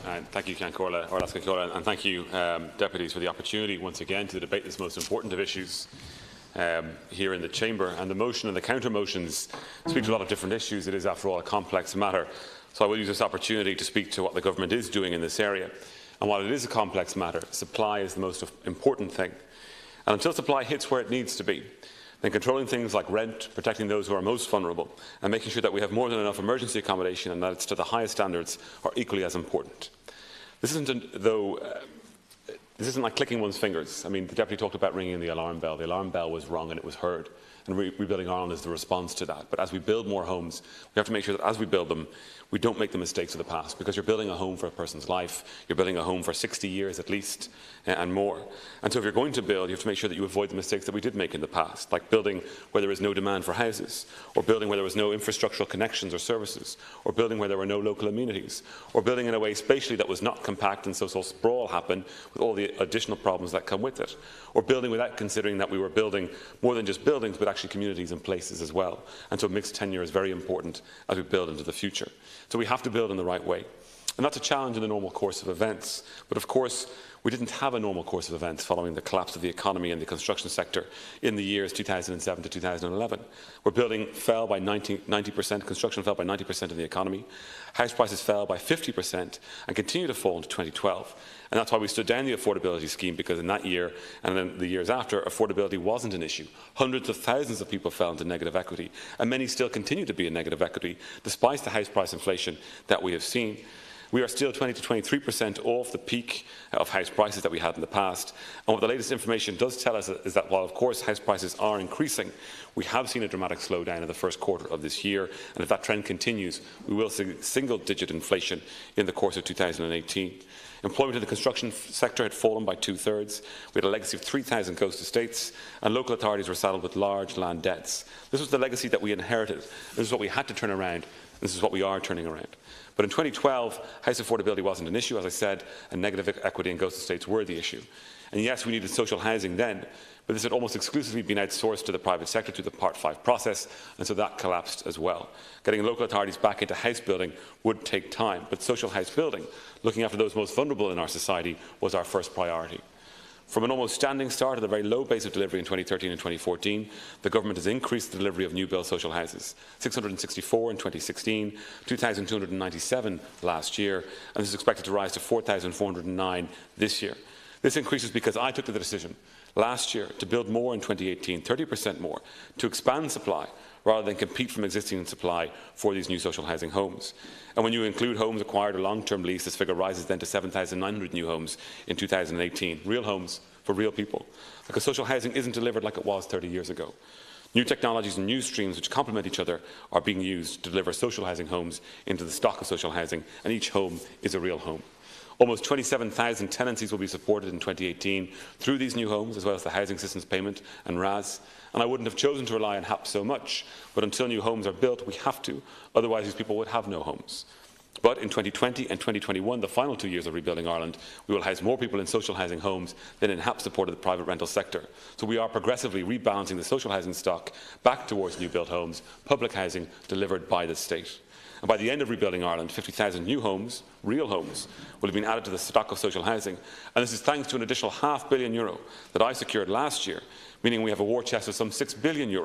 And thank you, Ciancórla, and thank you, deputies, for the opportunity once again to debate this most important of issues here in the chamber. And the motion and the counter motions speak to a lot of different issues. It is, after all, a complex matter. So I will use this opportunity to speak to what the government is doing in this area. And while it is a complex matter, supply is the most important thing. And until supply hits where it needs to be, then controlling things like rent, protecting those who are most vulnerable, and making sure that we have more than enough emergency accommodation and that it's to the highest standards are equally as important. This isn't like clicking one's fingers. I mean, the Deputy talked about ringing the alarm bell. The alarm bell was rung and it was heard. And Rebuilding Ireland is the response to that. But as we build more homes, we have to make sure that as we build them, we don't make the mistakes of the past, because you're building a home for a person's life. You're building a home for 60 years at least and more. And so if you're going to build, you have to make sure that you avoid the mistakes that we did make in the past, like building where there is no demand for houses, or building where there was no infrastructural connections or services, or building where there were no local amenities, or building in a way spatially that was not compact and social sprawl happened with all the additional problems that come with it, or building without considering that we were building more than just buildings but actually communities and places as well. And so mixed tenure is very important as we build into the future. So we have to build in the right way. And that's a challenge in the normal course of events. But of course, we didn't have a normal course of events following the collapse of the economy and the construction sector in the years 2007 to 2011. Where building fell by 90%, construction fell by 90% in the economy. House prices fell by 50% and continue to fall into 2012. And that's why we stood down the affordability scheme, because in that year and then the years after, affordability wasn't an issue. Hundreds of thousands of people fell into negative equity, and many still continue to be in negative equity despite the house price inflation that we have seen. We are still 20 to 23% off the peak of house prices that we had in the past. And what the latest information does tell us is that while, of course, house prices are increasing, we have seen a dramatic slowdown in the first quarter of this year. And if that trend continues, we will see single-digit inflation in the course of 2018. Employment in the construction sector had fallen by 2/3. We had a legacy of 3,000 ghost estates, and local authorities were saddled with large land debts. This was the legacy that we inherited. This is what we had to turn around. This is what we are turning around. But in 2012, house affordability wasn't an issue, as I said, and negative equity and ghost estates were the issue. And yes, we needed social housing then, but this had almost exclusively been outsourced to the private sector through the Part 5 process, and so that collapsed as well. Getting local authorities back into house building would take time, but social house building, looking after those most vulnerable in our society, was our first priority. From an almost standing start at a very low base of delivery in 2013 and 2014, the government has increased the delivery of new build social houses, 664 in 2016, 2,297 last year, and this is expected to rise to 4,409 this year. This increases because I took the decision last year to build more in 2018, 30% more, to expand supply rather than compete from existing supply for these new social housing homes. And when you include homes acquired or long-term lease, this figure rises then to 7,900 new homes in 2018. Real homes for real people. Because social housing isn't delivered like it was 30 years ago. New technologies and new streams which complement each other are being used to deliver social housing homes into the stock of social housing, and each home is a real home. Almost 27,000 tenancies will be supported in 2018 through these new homes, as well as the Housing Assistance Payment and RAS. And I wouldn't have chosen to rely on HAP so much, but until new homes are built, we have to. Otherwise, these people would have no homes. But in 2020 and 2021, the final 2 years of Rebuilding Ireland, we will house more people in social housing homes than in HAP-supported private rental sector. So we are progressively rebalancing the social housing stock back towards new built homes, public housing delivered by the state. And by the end of Rebuilding Ireland, 50,000 new homes, real homes, will have been added to the stock of social housing. And this is thanks to an additional €500 million that I secured last year, meaning we have a war chest of some €6 billion,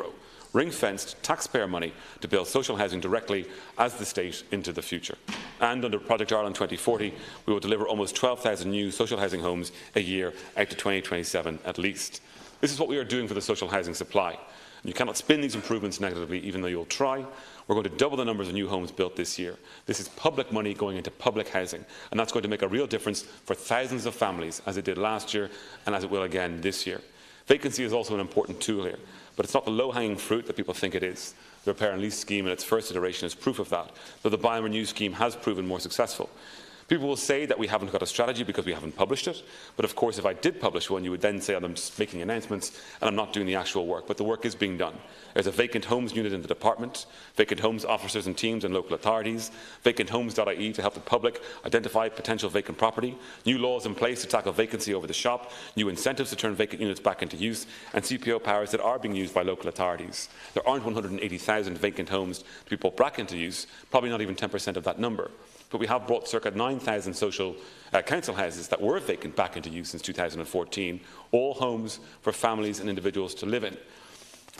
ring-fenced taxpayer money to build social housing directly as the state into the future. And under Project Ireland 2040, we will deliver almost 12,000 new social housing homes a year out to 2027 at least. This is what we are doing for the social housing supply. You cannot spin these improvements negatively, even though you'll try. We're going to double the numbers of new homes built this year. This is public money going into public housing, and that's going to make a real difference for thousands of families, as it did last year and as it will again this year. Vacancy is also an important tool here, but it's not the low-hanging fruit that people think it is. The repair and lease scheme in its first iteration is proof of that, though the buy and renew scheme has proven more successful. People will say that we haven't got a strategy because we haven't published it, but of course if I did publish one, you would then say I'm just making announcements and I'm not doing the actual work, but the work is being done. There's a vacant homes unit in the department, vacant homes officers and teams in local authorities, vacanthomes.ie to help the public identify potential vacant property, new laws in place to tackle vacancy over the shop, new incentives to turn vacant units back into use, and CPO powers that are being used by local authorities. There aren't 180,000 vacant homes to be put back into use, probably not even 10% of that number. but we have brought circa 9,000 social council houses that were vacant back into use since 2014, all homes for families and individuals to live in.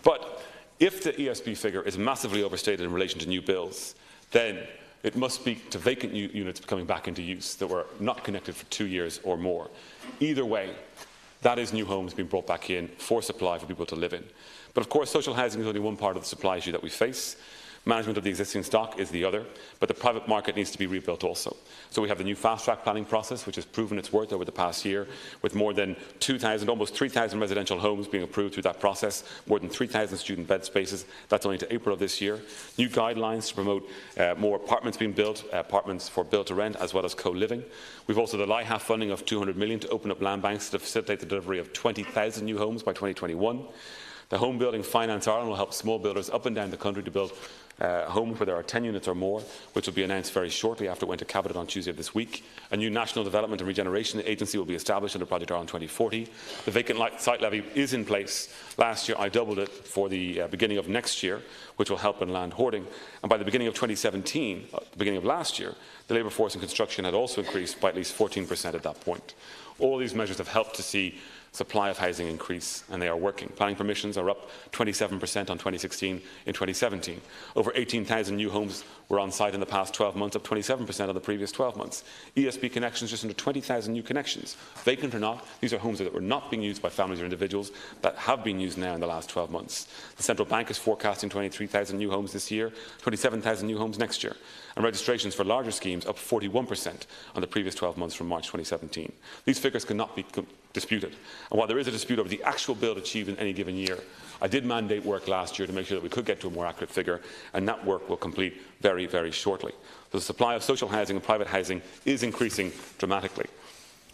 But if the ESB figure is massively overstated in relation to new builds, then it must speak to vacant units coming back into use that were not connected for 2 years or more. Either way, that is new homes being brought back in for supply for people to live in. But of course, social housing is only one part of the supply issue that we face. Management of the existing stock is the other, but the private market needs to be rebuilt also. So we have the new fast-track planning process, which has proven its worth over the past year, with more than 2,000, almost 3,000 residential homes being approved through that process, more than 3,000 student bed spaces. That's only to April of this year. New guidelines to promote more apartments being built, apartments for build-to-rent, as well as co-living. We've also the LIHAF funding of $200 million to open up land banks to facilitate the delivery of 20,000 new homes by 2021. The Home Building Finance Ireland will help small builders up and down the country to build homes where there are 10 units or more, which will be announced very shortly after it went to Cabinet on Tuesday of this week. A new National Development and Regeneration Agency will be established under Project Ireland 2040. The vacant site levy is in place. Last year I doubled it for the beginning of next year, which will help in land hoarding. And by the beginning of 2017, the beginning of last year, the labour force in construction had also increased by at least 14% at that point. All these measures have helped to see supply of housing increase, and they are working. Planning permissions are up 27% on 2016 in 2017. Over 18,000 new homes were on site in the past 12 months, up 27% on the previous 12 months. ESB connections, just under 20,000 new connections. Vacant or not, these are homes that were not being used by families or individuals that have been used now in the last 12 months. The Central Bank is forecasting 23,000 new homes this year, 27,000 new homes next year. And registrations for larger schemes up 41% on the previous 12 months from March 2017. These figures cannot be disputed. And while there is a dispute over the actual build achieved in any given year, I did mandate work last year to make sure that we could get to a more accurate figure, and that work will complete very, very shortly. The supply of social housing and private housing is increasing dramatically.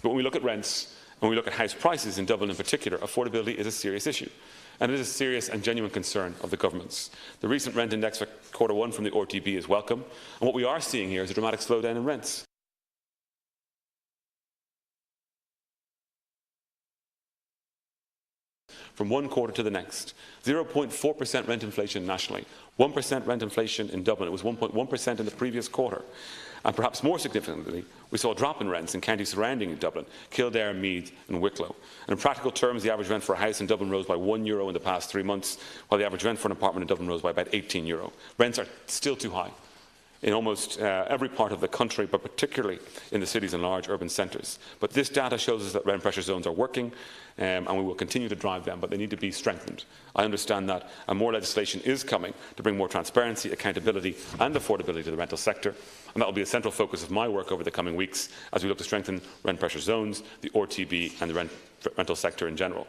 But when we look at rents, and we look at house prices in Dublin in particular, affordability is a serious issue. And it is a serious and genuine concern of the governments. The recent rent index for Q1 from the RTB is welcome, and what we are seeing here is a dramatic slowdown in rents. From one quarter to the next. 0.4% rent inflation nationally, 1% rent inflation in Dublin. It was 1.1% in the previous quarter. And perhaps more significantly, we saw a drop in rents in counties surrounding Dublin, Kildare, Meath and Wicklow. And in practical terms, the average rent for a house in Dublin rose by €1 in the past 3 months, while the average rent for an apartment in Dublin rose by about €18. Rents are still too high in almost every part of the country, but particularly in the cities and large urban centres. But this data shows us that rent pressure zones are working, and we will continue to drive them, but they need to be strengthened. I understand that, and more legislation is coming to bring more transparency, accountability and affordability to the rental sector, and that will be a central focus of my work over the coming weeks as we look to strengthen rent pressure zones, the RTB and the rental sector in general.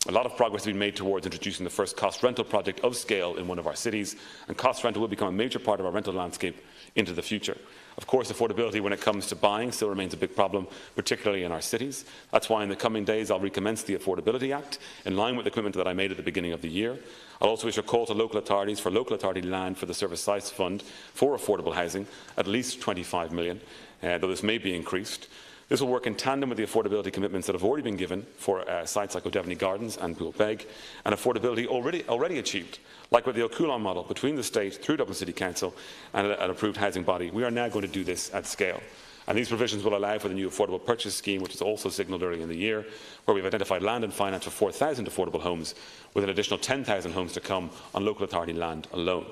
A lot of progress has been made towards introducing the first cost rental project of scale in one of our cities, and cost rental will become a major part of our rental landscape into the future. Of course, affordability when it comes to buying still remains a big problem, particularly in our cities. That's why in the coming days I'll recommence the Affordability Act, in line with the commitment that I made at the beginning of the year. I'll also issue a call to local authorities for local authority land for the Service Sites Fund for affordable housing, at least 25 million, though this may be increased. This will work in tandem with the affordability commitments that have already been given for sites like O'Devany Gardens and Poolbeg, and affordability already achieved, like with the O'Coulon model between the state through Dublin City Council and an approved housing body. We are now going to do this at scale. And these provisions will allow for the new Affordable Purchase Scheme, which is also signalled early in the year, where we've identified land and finance for 4,000 affordable homes, with an additional 10,000 homes to come on local authority land alone.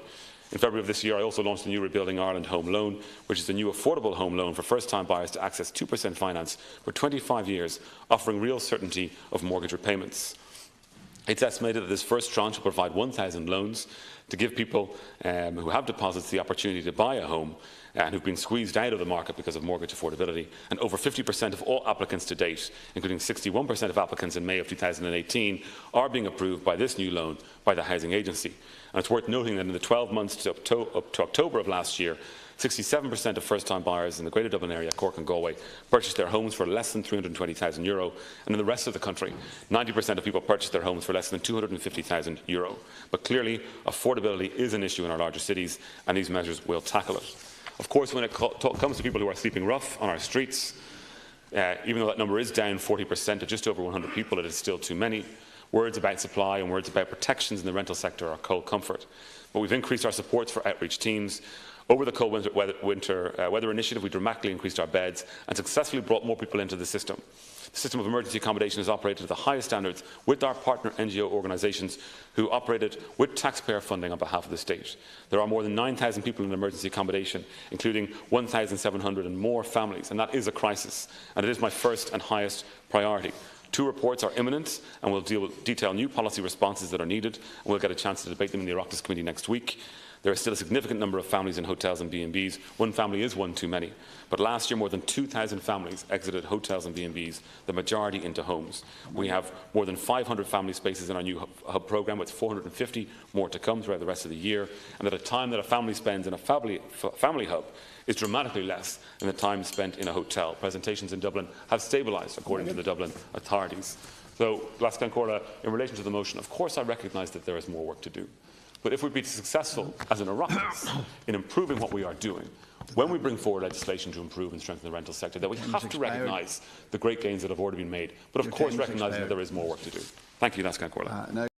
In February of this year, I also launched the new Rebuilding Ireland Home Loan, which is the new affordable home loan for first-time buyers to access 2% finance for 25 years, offering real certainty of mortgage repayments. It's estimated that this first tranche will provide 1,000 loans to give people who have deposits the opportunity to buy a home and who've been squeezed out of the market because of mortgage affordability. And over 50% of all applicants to date, including 61% of applicants in May of 2018, are being approved by this new loan by the Housing Agency. And it's worth noting that in the 12 months to October of last year, 67% of first-time buyers in the Greater Dublin area, Cork and Galway, purchased their homes for less than €320,000, and in the rest of the country, 90% of people purchased their homes for less than €250,000. But clearly, affordability is an issue in our larger cities, and these measures will tackle it. Of course, when it comes to people who are sleeping rough on our streets, even though that number is down 40% to just over 100 people, it is still too many. Words about supply and words about protections in the rental sector are cold comfort. But we've increased our supports for outreach teams. Over the cold winter weather initiative, we dramatically increased our beds and successfully brought more people into the system. The system of emergency accommodation is operated at the highest standards with our partner NGO organisations who operated with taxpayer funding on behalf of the state. There are more than 9,000 people in emergency accommodation, including 1,700 and more families, and that is a crisis, and it is my first and highest priority. 2 reports are imminent and will detail new policy responses that are needed, and we'll get a chance to debate them in the Oireachtas Committee next week. There is still a significant number of families in hotels and B&Bs. One family is one too many. But last year, more than 2,000 families exited hotels and B&Bs, the majority into homes. We have more than 500 family spaces in our new hub programme, with 450 more to come throughout the rest of the year. And at a time that a family spends in a family hub is dramatically less than the time spent in a hotel. Presentations in Dublin have stabilised, according to the Dublin authorities. So, Glasgow Corla, in relation to the motion, of course I recognise that there is more work to do. But if we be successful as an Oireachtas in improving what we are doing, when we bring forward legislation to improve and strengthen the rental sector, that we have to recognise the great gains that have already been made, but of course recognising that there is more work to do. Thank you, Glasgow Corla.